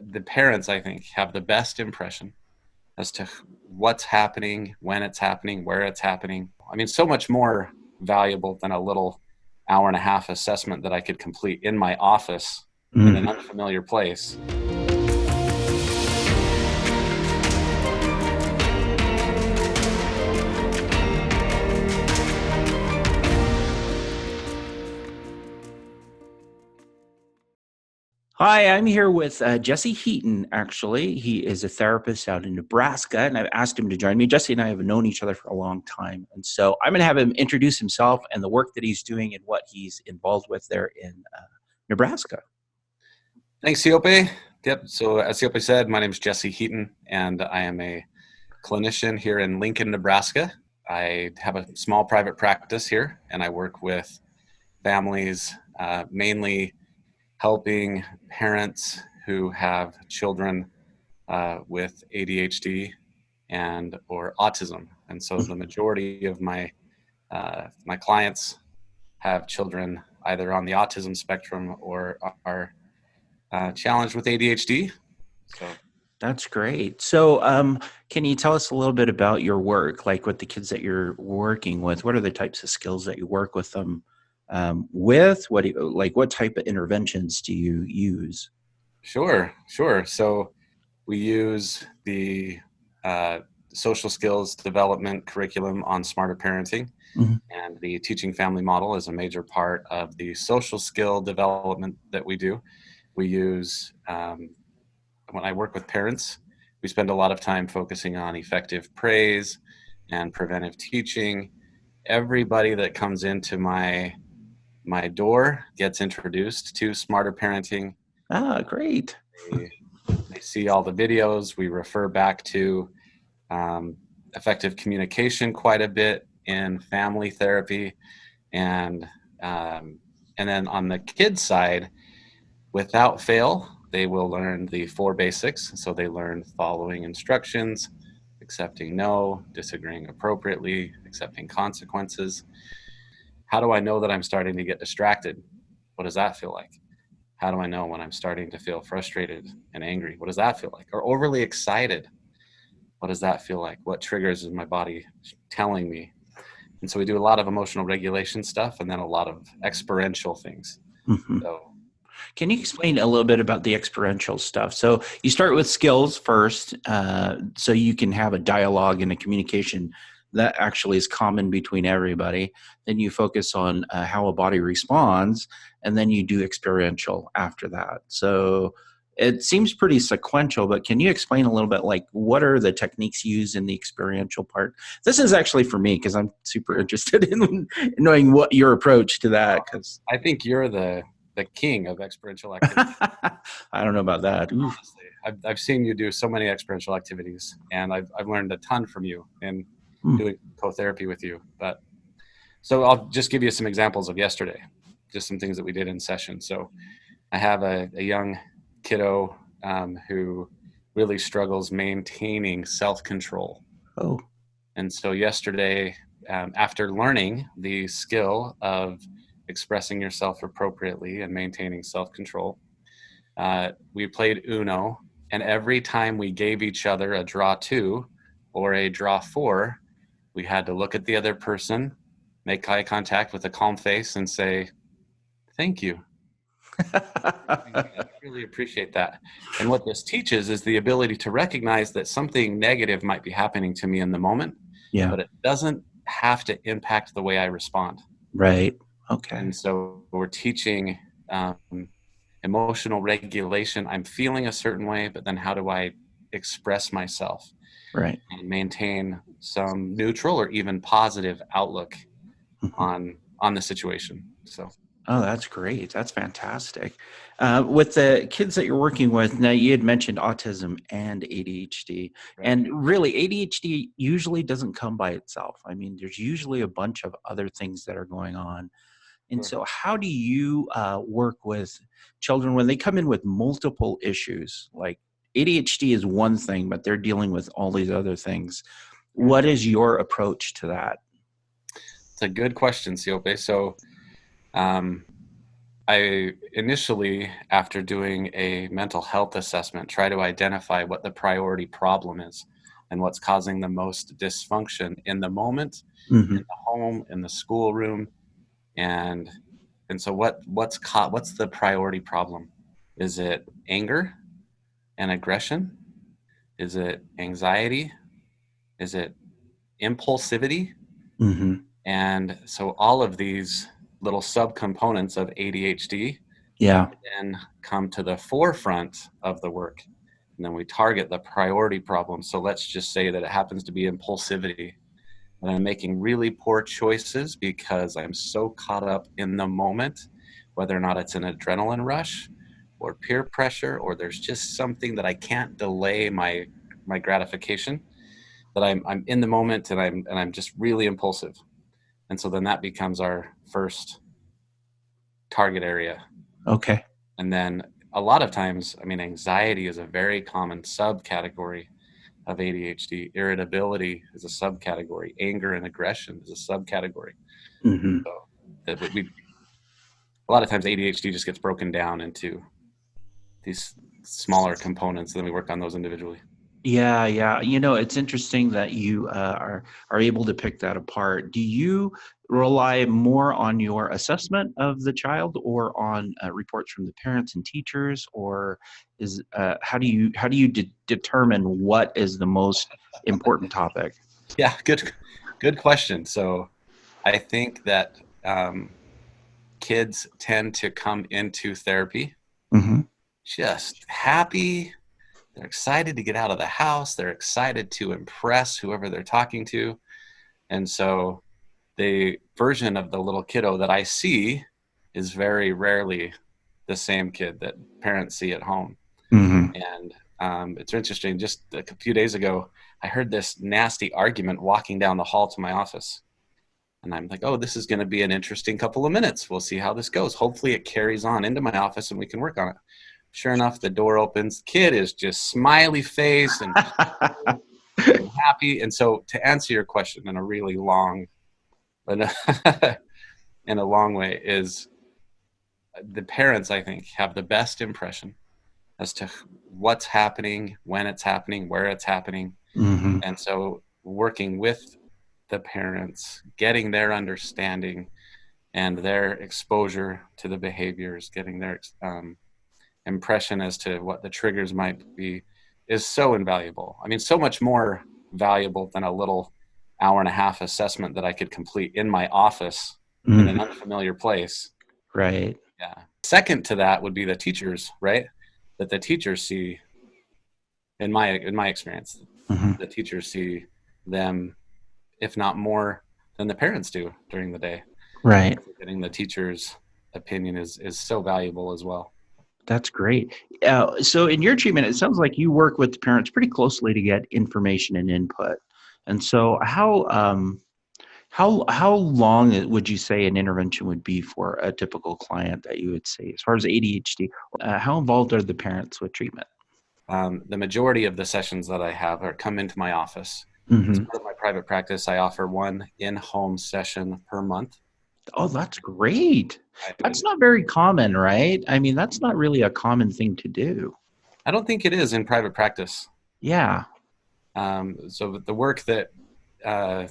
the parents, I think, have the best impression as to what's happening, when it's happening, where it's happening. I mean, so much more valuable than a little hour and a half assessment that I could complete in my office in an unfamiliar place. Hi, I'm here with Jesse Heaton, actually. He is a therapist out in Nebraska, and I've asked him to join me. Jesse and I have known each other for a long time, and so I'm going to have him introduce himself and the work that he's doing and what he's involved with there in Nebraska. Thanks, Siope. Yep, so as Siope said, my name is Jesse Heaton, and I am a clinician here in Lincoln, Nebraska. I have a small private practice here, and I work with families, mainly helping parents who have children with ADHD and or autism. And so the majority of my clients have children either on the autism spectrum or are challenged with ADHD. So that's great. So can you tell us a little bit about your work, like with the kids that you're working with? What are the types of skills that you work with them with? What type of interventions do you use? Sure. So we use the social skills development curriculum on smarter parenting, and the teaching family model is a major part of the social skill development that we do. We use, when I work with parents, we spend a lot of time focusing on effective praise and preventive teaching. Everybody that comes into my door gets introduced to smarter parenting. Ah, great. They see all the videos. We refer back to effective communication quite a bit in family therapy. And then on the kids side, without fail, they will learn the 4 basics. So they learn following instructions, accepting no, disagreeing appropriately, accepting consequences. How do I know that I'm starting to get distracted? What does that feel like? How do I know when I'm starting to feel frustrated and angry? What does that feel like? Or overly excited? What does that feel like? What triggers is my body telling me? And so we do a lot of emotional regulation stuff and then a lot of experiential things. So, can you explain a little bit about the experiential stuff? So you start with skills first, so you can have a dialogue and a communication that actually is common between everybody. Then you focus on how a body responds, and then you do experiential after that. So it seems pretty sequential, but can you explain a little bit, like, what are the techniques used in the experiential part? This is actually for me because I'm super interested in knowing what your approach to that. Because I think you're the king of experiential activities. I don't know about that. Honestly, I've seen you do so many experiential activities, and I've learned a ton from you in doing co-therapy with you. But so I'll just give you some examples of yesterday, just some things that we did in session. So I have a young kiddo who really struggles maintaining self-control. Oh. And so yesterday, after learning the skill of expressing yourself appropriately and maintaining self-control, we played Uno, and every time we gave each other a draw 2 or a draw 4, we had to look at the other person, make eye contact with a calm face, and say, "Thank you. I really appreciate that." And what this teaches is the ability to recognize that something negative might be happening to me in the moment, Yeah. but it doesn't have to impact the way I respond. Right. Okay. And so we're teaching emotional regulation. I'm feeling a certain way, but then how do I express myself? Right. And maintain some neutral or even positive outlook on the situation. So. Oh, that's great. That's fantastic. With the kids that you're working with, now you had mentioned autism and ADHD. Right. And really, ADHD usually doesn't come by itself. I mean, there's usually a bunch of other things that are going on. And so how do you work with children when they come in with multiple issues? Like ADHD is one thing, but they're dealing with all these other things. What is your approach to that? It's a good question, Siope. So I initially, after doing a mental health assessment, try to identify what the priority problem is and what's causing the most dysfunction in the moment, Mm-hmm. in the home, in the schoolroom, and so what's the priority problem? Is it anger and aggression? Is it anxiety? Is it impulsivity? Mm-hmm. And so all of these little subcomponents of ADHD Yeah. then come to the forefront of the work. And then we target the priority problem. So let's just say that it happens to be impulsivity. And I'm making really poor choices because I'm so caught up in the moment, whether or not it's an adrenaline rush or peer pressure, or there's just something that I can't delay my gratification, that I'm in the moment and I'm just really impulsive. And so then that becomes our first target area. Okay. And then a lot of times, I mean, anxiety is a very common subcategory of ADHD. Irritability is a subcategory. Anger and aggression is a subcategory. Mm-hmm. So that we a lot of times ADHD just gets broken down into these smaller components, and then we work on those individually. Yeah, yeah. It's interesting that you are able to pick that apart. Do you rely more on your assessment of the child, or on reports from the parents and teachers, or is how do you determine what is the most important topic? Yeah, good question. So I think that kids tend to come into therapy Mm-hmm. just happy. They're excited to get out of the house. They're excited to impress whoever they're talking to. And so the version of the little kiddo that I see is very rarely the same kid that parents see at home. Mm-hmm. And it's interesting. Just a few days ago, I heard this nasty argument walking down the hall to my office. And I'm like, oh, this is going to be an interesting couple of minutes. We'll see how this goes. Hopefully, it carries on into my office and we can work on it. Sure enough, the door opens. Kid is just smiley face and happy. And so, to answer your question in a really long, in a long way, is the parents, I think, have the best impression as to what's happening, when it's happening, where it's happening. Mm-hmm. And so, working with the parents, getting their understanding and their exposure to the behaviors, getting their impression as to what the triggers might be, is so invaluable. I mean, so much more valuable than a little hour and a half assessment that I could complete in my office in an Mm-hmm. unfamiliar place. Right. Yeah. Second to that would be the teachers, right? That the teachers see, in my experience, Mm-hmm. the teachers see them, if not more than the parents do during the day. Right. Getting the teacher's opinion is so valuable as well. That's great. So in your treatment, it sounds like you work with the parents pretty closely to get information and input. And so how long would you say an intervention would be for a typical client that you would say, as far as ADHD? How involved are the parents with treatment? The majority of the sessions that I have are come into my office. As Hmm. part of my private practice, I offer one in-home session per month. Oh, that's great. I, That's not very common, right? I mean, that's not really a common thing to do. I don't think it is in private practice. Yeah. So the work that uh,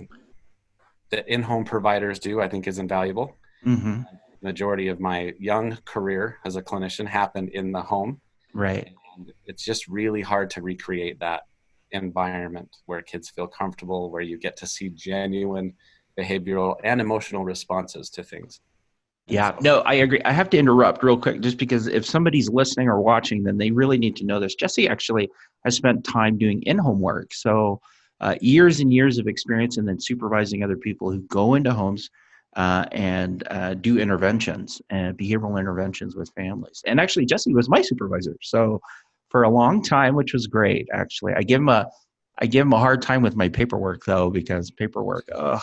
in-home providers do, I think, is invaluable. Hmm. The majority of my young career as a clinician happened in the home. Right. And it's just really hard to recreate that environment where kids feel comfortable, where you get to see genuine behavioral and emotional responses to things. And Yeah, so, no, I agree. I have to interrupt real quick just because if somebody's listening or watching, then they really need to know this. Jesse actually has spent time doing in-home work. So years and years of experience, and then supervising other people who go into homes and do interventions and behavioral interventions with families. And actually, Jesse was my supervisor. So for a long time, which was great, actually. I give him a hard time with my paperwork though, because paperwork, oh,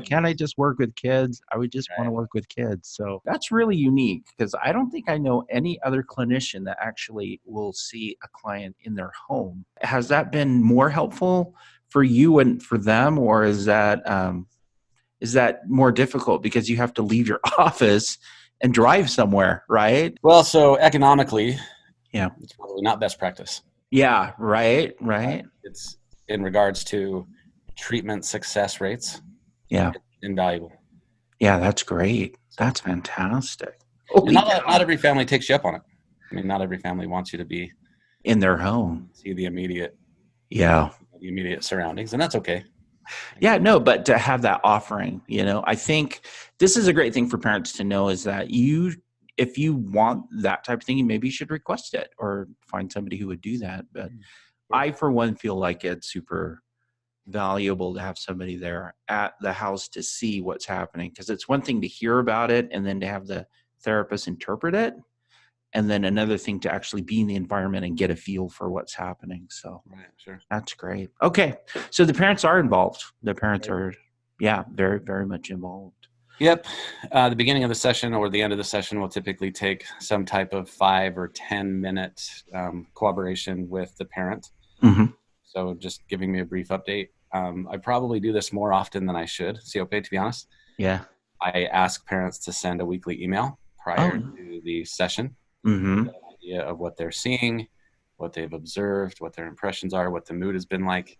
can't I just work with kids? I would just want to right. work with kids. So that's really unique because I don't think I know any other clinician that actually will see a client in their home. Has that been more helpful for you and for them, or is that more difficult because you have to leave your office and drive somewhere, right? Well, so economically, Yeah. it's probably not best practice. Yeah. Right. Right. It's in regards to treatment success rates, Yeah. invaluable. Yeah. That's great. So, That's fantastic. and Holy not cow. every family takes you up on it. I mean, not every family wants you to be In their home. see the Yeah. immediate surroundings, and that's okay. Yeah, no, but to have that offering, I think this is a great thing for parents to know is that if you want that type of thing, maybe you should request it or find somebody who would do that. But I, for one, feel like it's super valuable to have somebody there at the house to see what's happening, because it's one thing to hear about it and then to have the therapist interpret it. And then another thing to actually be in the environment and get a feel for what's happening. So Right, sure. that's great. Okay. So the parents are involved. The parents are, yeah, very, very much involved. Yep. The beginning of the session or the end of the session will typically take some type of 5 or 10-minute collaboration with the parent. Mm-hmm. So just giving me a brief update. I probably do this more often than I should, COP, to be honest. Yeah. I ask parents to send a weekly email prior Oh. to the session. Mm-hmm. Get an idea of what they're seeing, what they've observed, what their impressions are, what the mood has been like,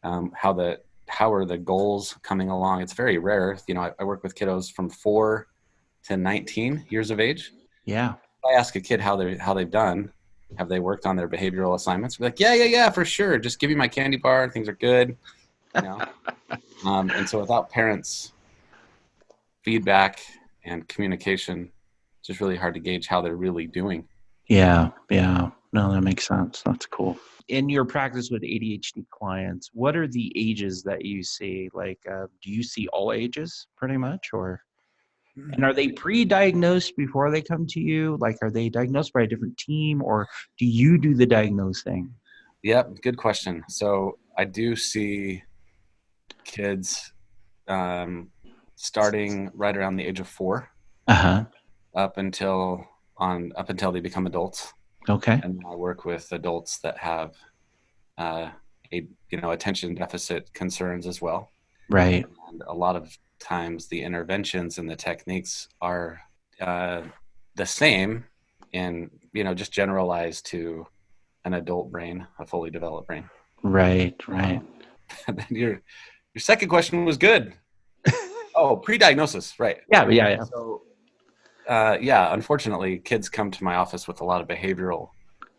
how are the goals coming along. It's very rare. I work with kiddos from 4 to 19 years of age. Yeah. If I ask a kid how they've done, have they worked on their behavioral assignments? We're like, yeah, for sure. Just give me my candy bar. Things are good. And so without parents' feedback and communication, it's just really hard to gauge how they're really doing. Yeah. Yeah. No, that makes sense. That's cool. In your practice with ADHD clients, what are the ages that you see? Like, do you see all ages pretty much, and are they pre-diagnosed before they come to you? Like, are they diagnosed by a different team, or do you do the diagnosing? Yep, good question. So I do see kids starting right around the age of 4 Uh-huh. up until they become adults. Okay. And I work with adults that have attention deficit concerns as well. Right. And a lot of times the interventions and the techniques are the same in just generalized to an adult brain, a fully developed brain. Right. Right. And then your second question was good. Oh, pre-diagnosis, right? Yeah. Yeah. Yeah. So unfortunately, kids come to my office with a lot of behavioral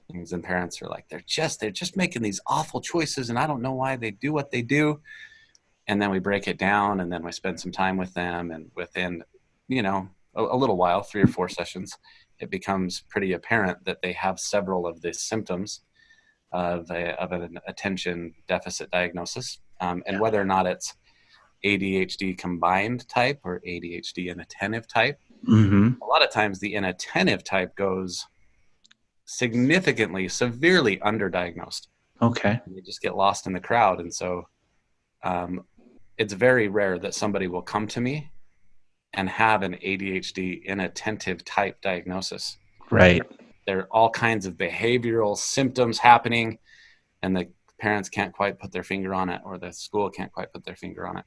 things, and parents are like, they're just making these awful choices, and I don't know why they do what they do. And then we break it down, and then we spend some time with them, and within a little while, 3 or 4 sessions, it becomes pretty apparent that they have several of the symptoms of an attention deficit diagnosis, and whether or not it's ADHD combined type or ADHD inattentive type. Mm-hmm. A lot of times the inattentive type goes significantly, severely underdiagnosed. Okay. And they just get lost in the crowd. And so it's very rare that somebody will come to me and have an ADHD inattentive type diagnosis. Right. There are all kinds of behavioral symptoms happening, and the parents can't quite put their finger on it, or the school can't quite put their finger on it.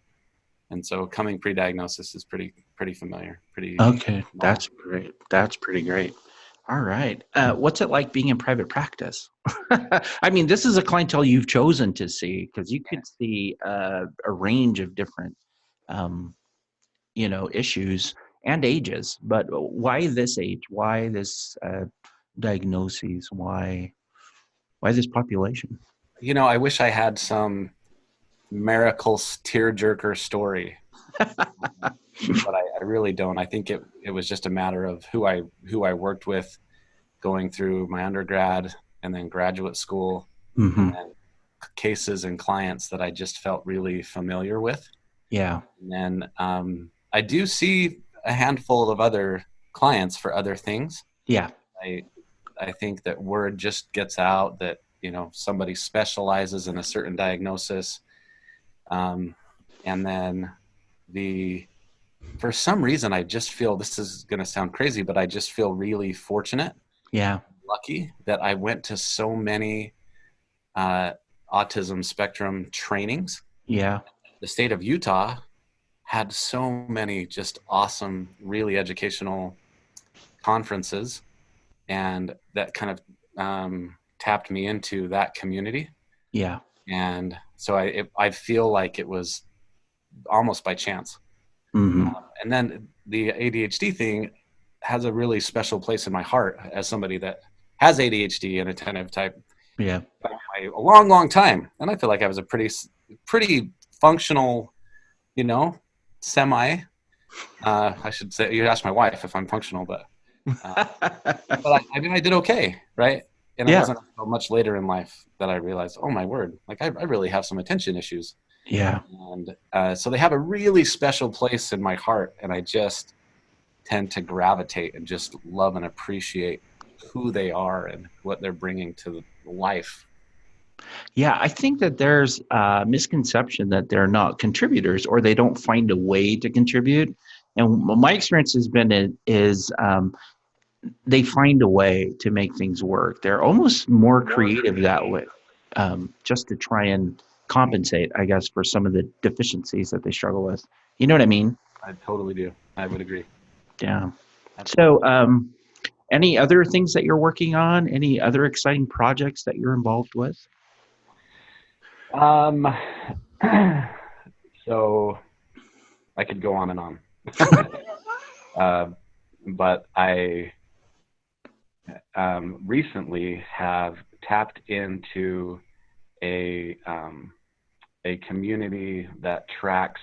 And so coming pre-diagnosis is pretty familiar. Okay. That's great. That's pretty great. All right. What's it like being in private practice? I mean, this is a clientele you've chosen to see, because you could see a range of different, issues and ages. But why this age? Why this diagnoses? Why this population? I wish I had some miracle tearjerker story, but I really don't. I think it was just a matter of who I worked with going through my undergrad and then graduate school, Mm-hmm. and then cases and clients that I just felt really familiar with. Yeah. And then I do see a handful of other clients for other things. Yeah. I think that word just gets out that somebody specializes in a certain diagnosis, and then for some reason I just feel, this is going to sound crazy, but I just feel really fortunate, lucky that I went to so many autism spectrum trainings. Yeah. The state of Utah had so many just awesome, really educational conferences, and that kind of tapped me into that community. Yeah. And so I feel like it was almost by chance. Hmm. And then the ADHD thing has a really special place in my heart as somebody that has ADHD and attentive type Yeah. by a long, long time. And I feel like I was a pretty functional, you know, semi. I should say, you asked my wife if I'm functional, uh, I mean, I did okay, right? And it Yeah. wasn't until much later in life that I realized, oh my word, like I really have some attention issues. Yeah. And so they have a really special place in my heart, and I just tend to gravitate and just love and appreciate who they are and what they're bringing to life. Yeah, I think that there's a misconception that they're not contributors or they don't find a way to contribute. And my experience has been they find a way to make things work. They're almost more creative that way, just to try and compensate, I guess, for some of the deficiencies that they struggle with. You know what I mean? I totally do. I would agree. Yeah. So, Absolutely. any other things that you're working on? Any other exciting projects that you're involved with? Um, so I could go on and on. uh, but I recently have tapped into a a community that tracks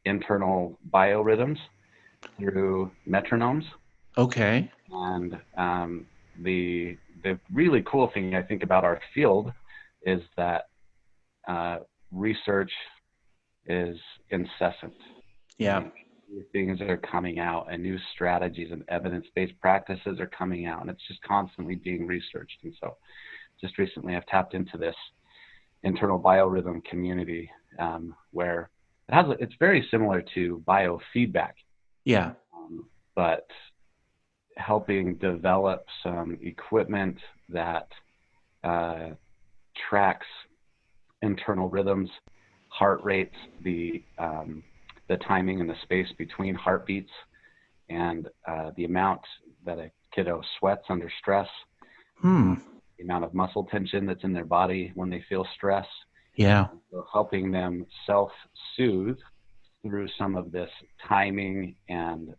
internal biorhythms through metronomes. Okay. And the really cool thing I think about our field is that uh, research is incessant. I Yeah. mean, new things are coming out, and new strategies and evidence-based practices are coming out, and it's just constantly being researched. And so, just recently, I've tapped into this internal biorhythm community where it's very similar to biofeedback, Yeah. but helping develop some equipment that uh, tracks internal rhythms, heart rates, the timing and the space between heartbeats, and the amount that a kiddo sweats under stress, Hmm. the amount of muscle tension that's in their body when they feel stress. Yeah. So helping them self-soothe through some of this timing and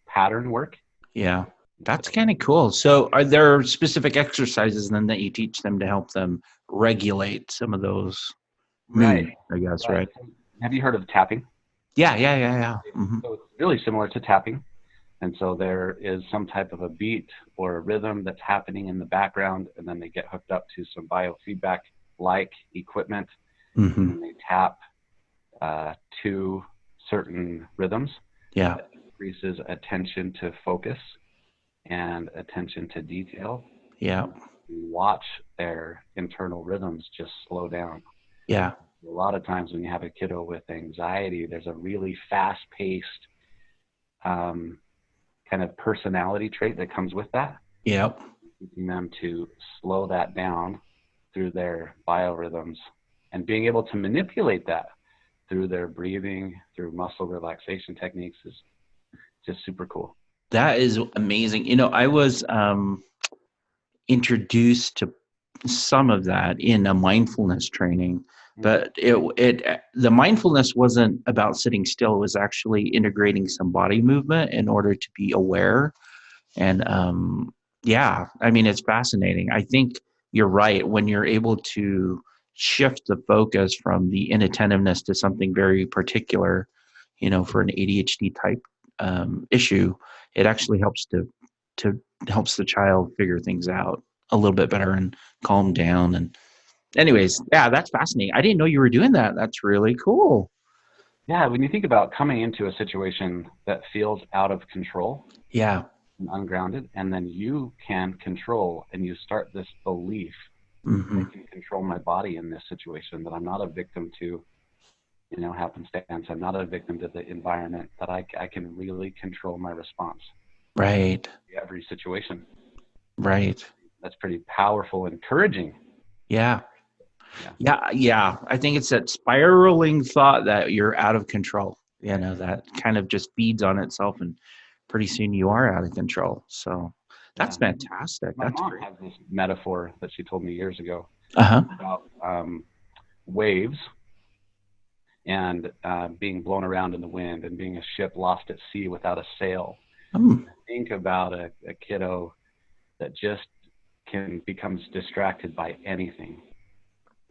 pattern work. Yeah. That's So, kind of cool. So, are there specific exercises then that you teach them to help them regulate some of those right, moods, I guess, right. right? So have you heard of tapping? Yeah. Yeah. Yeah. Yeah. Hmm. So it's really similar to tapping. And so there is some type of a beat or a rhythm that's happening in the background, and then they get hooked up to some biofeedback like equipment, and Hmm. then they tap uh, to certain rhythms Yeah. that increases attention to focus and attention to detail. Yeah. And watch their internal rhythms just slow down. Yeah. A lot of times when you have a kiddo with anxiety, there's a really fast paced um, kind of personality trait that comes with that, Yeah. teaching them to slow that down through their biorhythms and being able to manipulate that through their breathing, through muscle relaxation techniques is just super cool. That is amazing. You know, I was introduced to some of that in a mindfulness training, but the mindfulness wasn't about sitting still. It was actually integrating some body movement in order to be aware. And yeah, I mean, it's fascinating. I think you're right. When you're able to shift the focus from the inattentiveness to something very particular, you know, for an ADHD type issue, it actually to helps the child figure things out a little bit better and calm down. And anyways, yeah, that's fascinating. I didn't know you were doing that. That's really cool. Yeah, when you think about coming into a situation that feels out of control Yeah. and ungrounded, and then you can control and you start this belief, I Hmm. can control my body in this situation, that I'm not a victim to, happenstance. I'm not a victim to the environment, that I can really control my response Right. to every situation. Right. That's pretty powerful, encouraging. Yeah. Yeah. Yeah, yeah. I think it's that spiraling thought that you're out of control. You know, that kind of just feeds on itself, and pretty soon you are out of control. So that's Yeah. fantastic. My That's mom great. has this metaphor that she told me years ago Uh-huh. about waves and being blown around in the wind and being a ship lost at sea without a sail. Mm, Think about a kiddo that just becomes distracted by anything,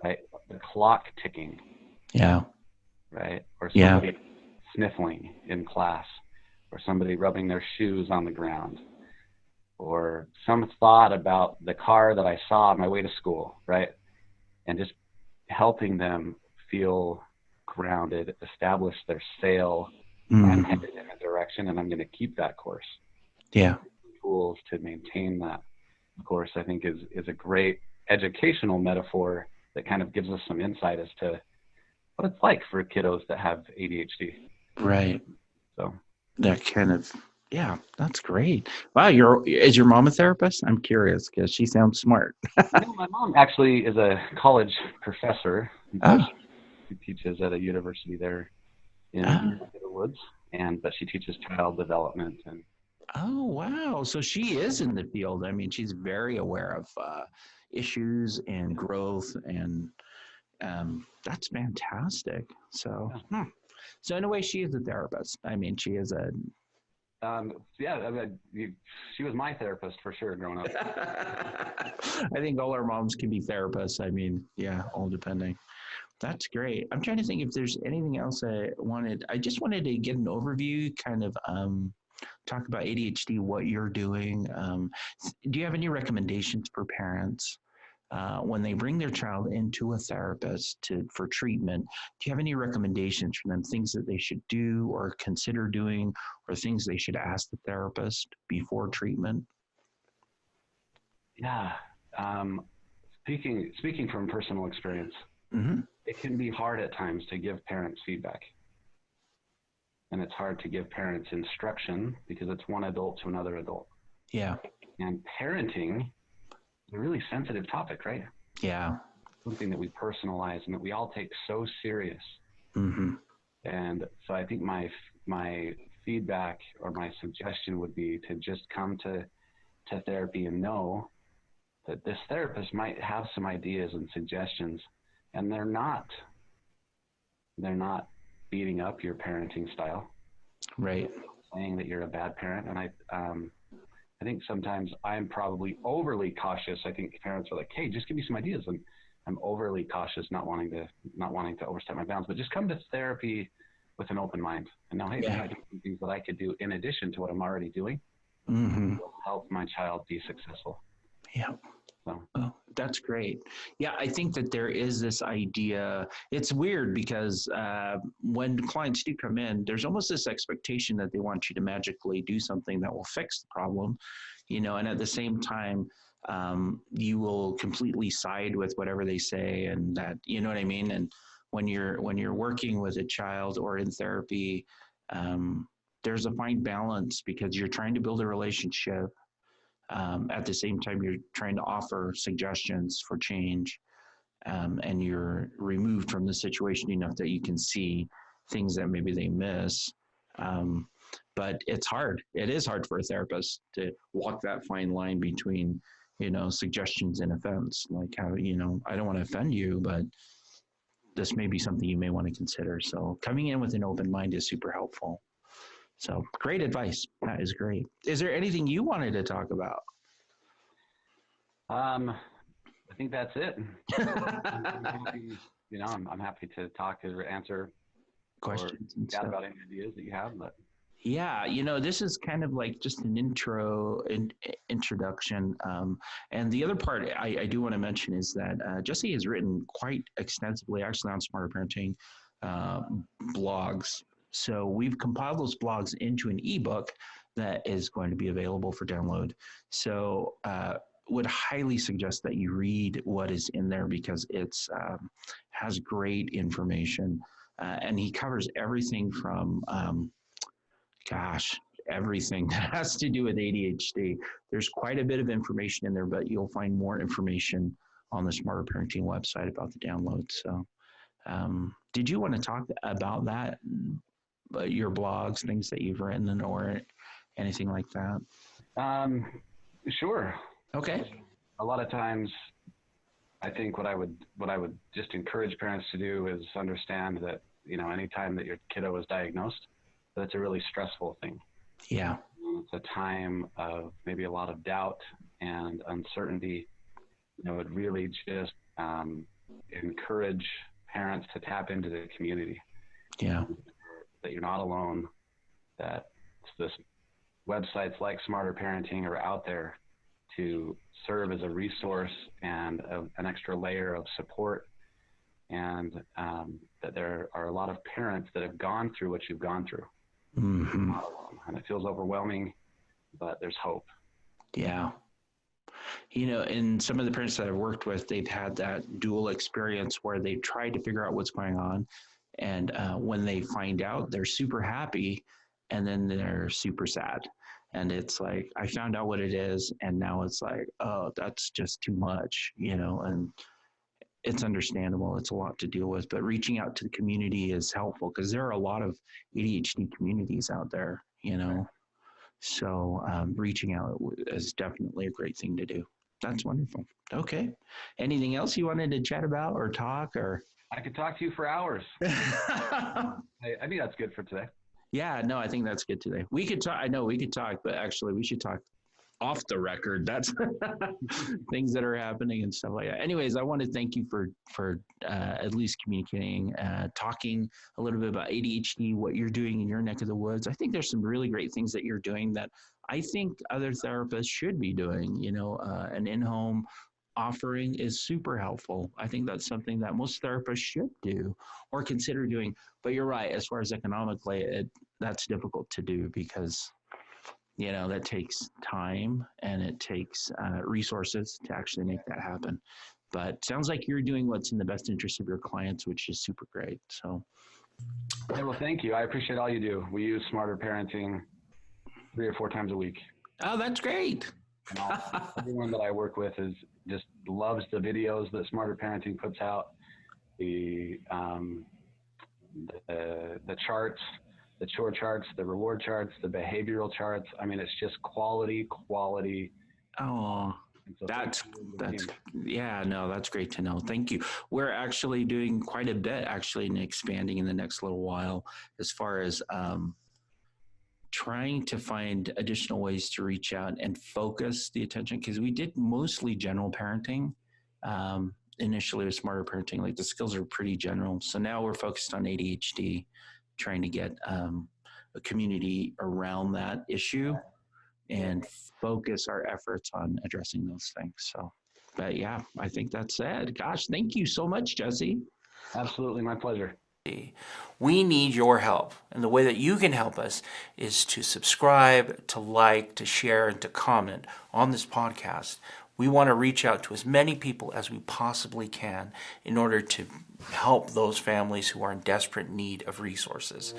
right? The clock ticking, yeah. right? Or Yeah. somebody sniffling in class, or somebody rubbing their shoes on the ground, or some thought about the car that I saw on my way to school, right? And just helping them feel grounded, establish their sail. I'm Mm, headed in a direction and I'm going to keep that course. yeah. Tools to maintain that course, I think, is a great educational metaphor that kind of gives us some insight as to what it's like for kiddos that have ADHD. Right. So, That kind of, yeah, that's great. Wow, is your mom a therapist? I'm curious because she sounds smart. my mom actually is a college professor, but Oh, she teaches at a university there in oh, the woods, but she teaches child development and oh, wow. So she is in the field. I mean, she's very aware of issues and growth, and that's fantastic. So, yeah. so in a way, she is a therapist. I mean, she is a. Yeah, she was my therapist for sure growing up. I think all our moms can be therapists. I mean, yeah, all depending. That's great. I'm trying to think if there's anything else I wanted. I just wanted to get an overview, kind of talk about ADHD, what you're doing. Do you have any recommendations for parents when they bring their child into a therapist for treatment? Do you have any recommendations for them, things that they should do or consider doing, or things they should ask the therapist before treatment? Yeah. Um, speaking from personal experience, Mm-hmm. it can be hard at times to give parents feedback, and it's hard to give parents instruction because it's one adult to another adult. Yeah. And parenting is a really sensitive topic, right? Yeah. Something that we personalize and that we all take so serious. Mm-hmm. And so I think my feedback or my suggestion would be to just come to therapy and know that this therapist might have some ideas and suggestions, and they're not beating up your parenting style, Right. saying that you're a bad parent. And I think sometimes I'm probably overly cautious. I think parents are like, hey, just give me some ideas, and I'm overly cautious, not wanting to overstep my bounds. But just come to therapy with an open mind and know, hey, there Yeah. might be some things that I could do in addition to what I'm already doing Mm-hmm. to help my child be successful. Yeah. So Oh, that's great. Yeah, I think that there is this idea. It's weird because when clients do come in, there's almost this expectation that they want you to magically do something that will fix the problem, and at the same time, you will completely side with whatever they say, and that, you know what I mean. And when you're working with a child or in therapy, um, there's a fine balance because you're trying to build a relationship, at the same time, you're trying to offer suggestions for change, and you're removed from the situation enough that you can see things that maybe they miss. Um, but it's hard. It is hard for a therapist to walk that fine line between, suggestions and offense. Like how, I don't want to offend you, but this may be something you may want to consider. So coming in with an open mind is super helpful. So great advice. That is great. Is there anything you wanted to talk about? I think that's it. I'm happy, I'm happy to talk or answer or Questions and chat stuff. about any ideas that you have. But Yeah, this is kind of like just an introduction. And the other part I do want to mention is that Jesse has written quite extensively, actually, on smarter parenting uh, blogs. So we've compiled those blogs into an ebook that is going to be available for download. So would highly suggest that you read what is in there because it's has great information, and he covers everything from gosh, everything that has to do with ADHD. There's quite a bit of information in there, but you'll find more information on the Smarter Parenting website about the download. So, did you want to talk about that? your blogs, things that you've written, or anything like that? Sure. Okay. A lot of times, I think what I would just encourage parents to do is understand that, anytime that your kiddo is diagnosed, that's a really stressful thing. Yeah. It's a time of maybe a lot of doubt and uncertainty. It really just encourage parents to tap into the community. Yeah. That you're not alone. That this websites like Smarter Parenting are out there to serve as a resource and an extra layer of support, and that there are a lot of parents that have gone through what you've gone through. Mm-hmm. And it feels overwhelming, but there's hope. Yeah. And some of the parents that I've worked with, they've had that dual experience where they tried to figure out what's going on. And when they find out, they're super happy, and then they're super sad. And it's like, I found out what it is, and now it's like, oh, that's just too much, and it's understandable. It's a lot to deal with, but reaching out to the community is helpful because there are a lot of ADHD communities out there, So reaching out is definitely a great thing to do. That's wonderful. Okay. Anything else you wanted to chat about or talk or? I could talk to you for hours. I think that's good for today. Yeah, no, I think that's good today. We could talk. I know we could talk, but actually we should talk off the record. That's things that are happening and stuff like that. Anyways, I want to thank you for at least communicating, talking a little bit about ADHD, what you're doing in your neck of the woods. I think there's some really great things that you're doing that I think other therapists should be doing. An in-home offering is super helpful. I think that's something that most therapists should do or consider doing. But you're right, as far as economically, that's difficult to do because that takes time and it takes resources to actually make that happen. But sounds like you're doing what's in the best interest of your clients, which is super great. So, yeah, well, thank you. I appreciate all you do. We use Smarter Parenting 3 or 4 times a week. Oh, that's great. And everyone that I work with just loves the videos that Smarter Parenting puts out, the charts, the chore charts, the reward charts, the behavioral charts. I mean, it's just quality. Oh, So that's yeah, no, that's great to know. Thank you. We're actually doing quite a bit actually in expanding in the next little while as far as trying to find additional ways to reach out and focus the attention, because we did mostly general parenting initially with Smarter Parenting. Like the skills are pretty general. So now we're focused on ADHD, trying to get a community around that issue and focus our efforts on addressing those things. So, but yeah, I think that's it. Gosh, thank you so much, Jesse. Absolutely, my pleasure. We need your help. And the way that you can help us is to subscribe, to like, to share, and to comment on this podcast. We want to reach out to as many people as we possibly can in order to help those families who are in desperate need of resources.